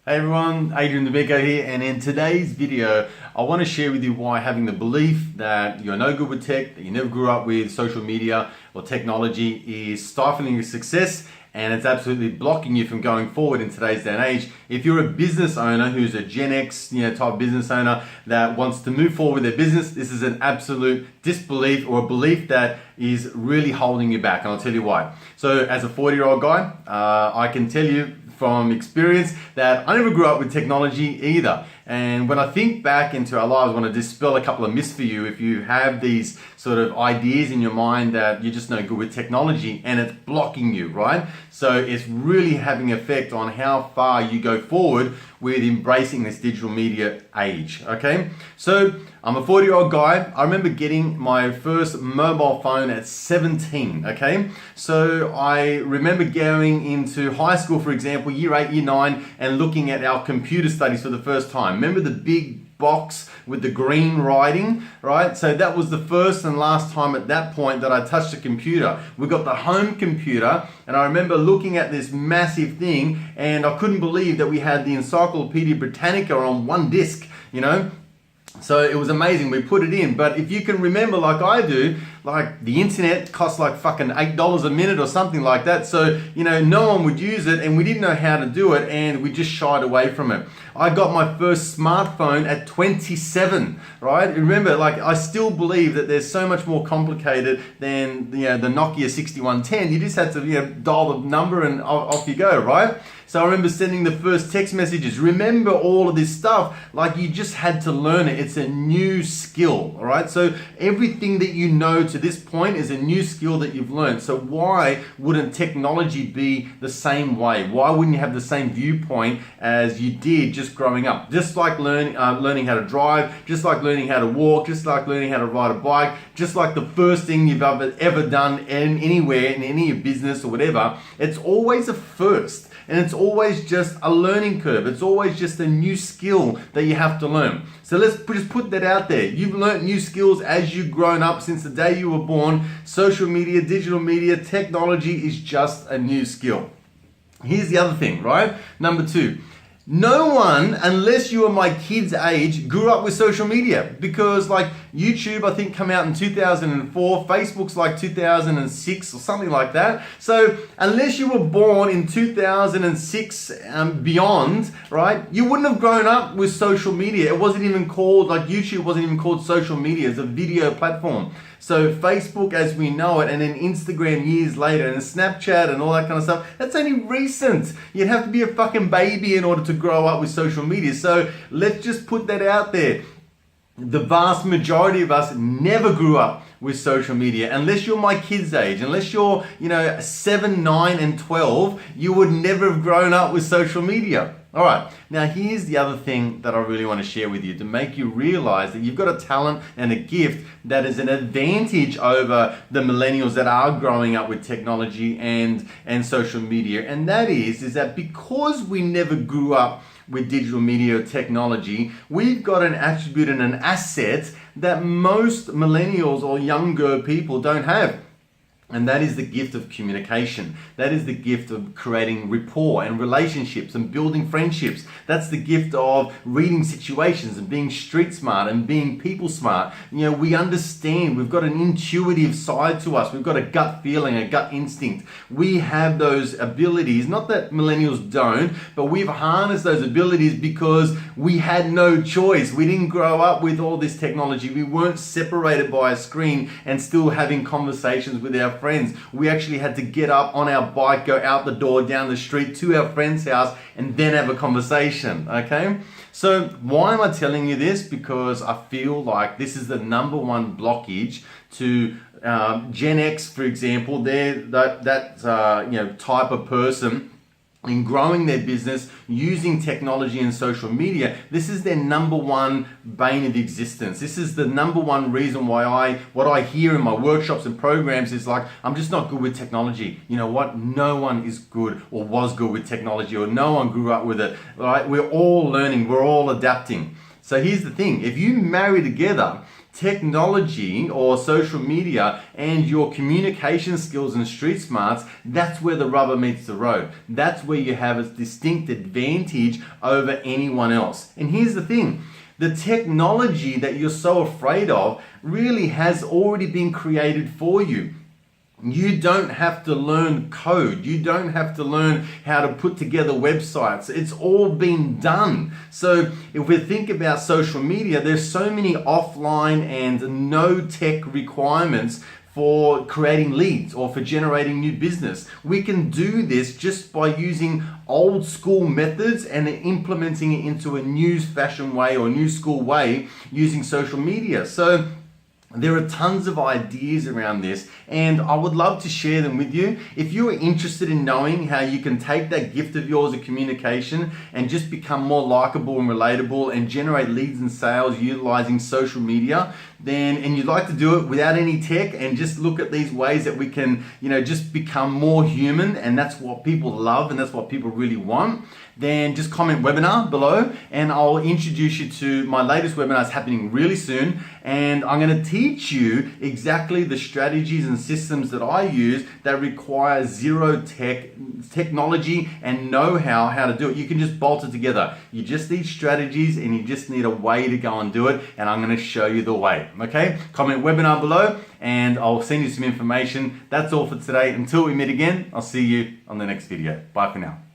Hey everyone, Adrian D'Amico here, and in today's video, I want to share with you why having the belief that you're no good with tech, that you never grew up with social media or technology is stifling your success and it's absolutely blocking you from going forward in today's day and age. If you're a business owner who's a Gen X type business owner that wants to move forward with their business, this is an absolute disbelief or a belief that is really holding you back, and I'll tell you why. So as a 40-year-old guy, I can tell you from experience that I never grew up with technology either. And when I think back into our lives, I want to dispel a couple of myths for you. If you have these sort of ideas in your mind that you're just no good with technology and it's blocking you, right? So it's really having an effect on how far you go forward with embracing this digital media age, okay? So I'm a 40-year-old guy. I remember getting my first mobile phone at 17, okay? So I remember going into high school, for example, year 8, year 9, and looking at our computer studies for the first time. Remember the big box with the green writing, right? So that was the first and last time at that point that I touched a computer. We got the home computer, and I remember looking at this massive thing, and I couldn't believe that we had the Encyclopedia Britannica on one disc, So it was amazing. We put it in. But if you can remember, like I do, like the internet costs like fucking $8 a minute or something like that. So, no one would use it, and we didn't know how to do it, and we just shied away from it. I got my first smartphone at 27, right? Remember, like, I still believe that there's so much more complicated than the Nokia 6110. You just had to dial the number and off you go, right? So I remember sending the first text messages. Remember all of this stuff, like you just had to learn it. It's a new skill, all right? So everything that you know to this point is a new skill that you've learned. So why wouldn't technology be the same way? Why wouldn't you have the same viewpoint as you did just growing up? Just like learning how to drive, just like learning how to walk, just like learning how to ride a bike, just like the first thing you've ever done anywhere in any business or whatever. It's always a first. And it's always just a learning curve. It's always just a new skill that you have to learn. So let's just put that out there. You've learned new skills as you've grown up since the day you were born. Social media, digital media, technology is just a new skill. Here's the other thing, right? Number 2. No one, unless you were my kid's age, grew up with social media, because like YouTube, I think, came out in 2004, Facebook's like 2006 or something like that. So unless you were born in 2006 beyond, right, you wouldn't have grown up with social media. It wasn't even called, like YouTube wasn't even called social media, it's a video platform. So Facebook as we know it, and then Instagram years later, and Snapchat and all that kind of stuff, that's only recent. You'd have to be a fucking baby in order to grow up with social media. So let's just put that out there. The vast majority of us never grew up with social media. Unless you're my kid's age, unless you're 7, 9 and 12, you would never have grown up with social media. All right, now here's the other thing that I really want to share with you to make you realize that you've got a talent and a gift that is an advantage over the millennials that are growing up with technology and social media. And that is that because we never grew up with digital media or technology, we've got an attribute and an asset that most millennials or younger people don't have. And that is the gift of communication. That is the gift of creating rapport and relationships and building friendships. That's the gift of reading situations and being street smart and being people smart. We understand. We've got an intuitive side to us. We've got a gut feeling, a gut instinct. We have those abilities. Not that millennials don't, but we've harnessed those abilities because we had no choice. We didn't grow up with all this technology. We weren't separated by a screen and still having conversations with our friends. We actually had to get up on our bike, go out the door, down the street to our friend's house, and then have a conversation, okay? So why am I telling you this? Because I feel like this is the number one blockage to Gen X, for example. They're that type of person in growing their business using technology and social media. This is their number one bane of existence. This is the number one reason why what I hear in my workshops and programs is like, I'm just not good with technology. You know what? No one is good or was good with technology, or no one grew up with it, right? We're all learning, we're all adapting. So here's the thing, if you marry together technology or social media and your communication skills and street smarts, that's where the rubber meets the road. That's where you have a distinct advantage over anyone else. And here's the thing. The technology that you're so afraid of really has already been created for you. You don't have to learn code. You don't have to learn how to put together websites. It's all been done. So if we think about social media, there's so many offline and no tech requirements for creating leads or for generating new business. We can do this just by using old school methods and implementing it into a new fashion way or new school way using social media. So there are tons of ideas around this, and I would love to share them with you. If you are interested in knowing how you can take that gift of yours of communication and just become more likable and relatable and generate leads and sales utilizing social media, and you'd like to do it without any tech and just look at these ways that we can, just become more human, and that's what people love and that's what people really want, then just comment webinar below and I'll introduce you to my latest webinar. It's happening really soon, and I'm going to teach you exactly the strategies and systems that I use that require zero technology and know-how to do it. You can just bolt it together. You just need strategies and you just need a way to go and do it, and I'm going to show you the way. Okay? Comment webinar below and I'll send you some information. That's all for today. Until we meet again, I'll see you on the next video. Bye for now.